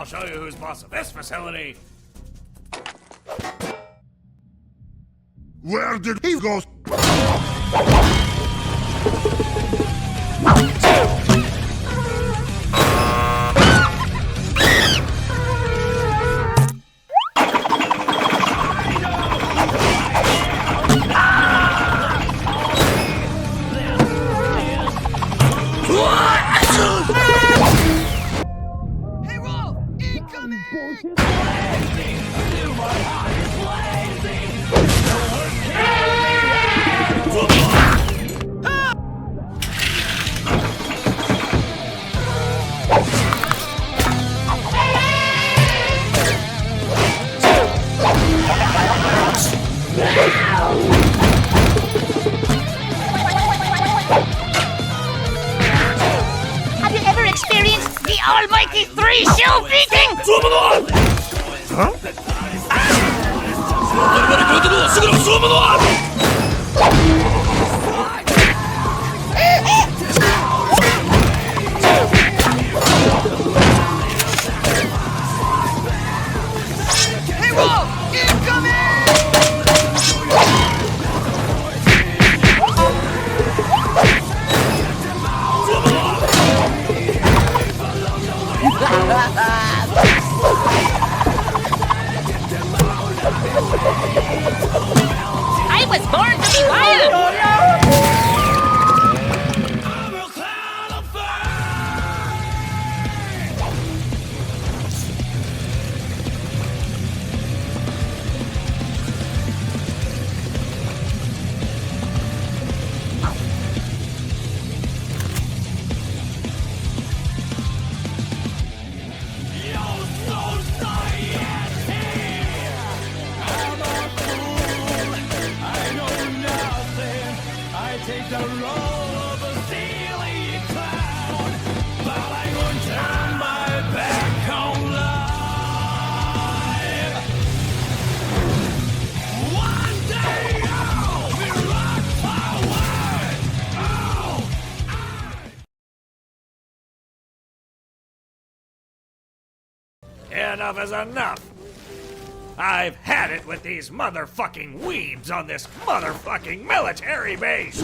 show you who's boss of this facility. Where did he go? Hey, Rolf! Incoming! Have you ever experienced the almighty three-shell beating? Hey, Rolf! Incoming! I was born to be wild! Take the role of a silly clown, but I won't turn my back on life. One day I'll be rock forward. Enough is enough. I've had it with these motherfucking weebs on this motherfucking military base.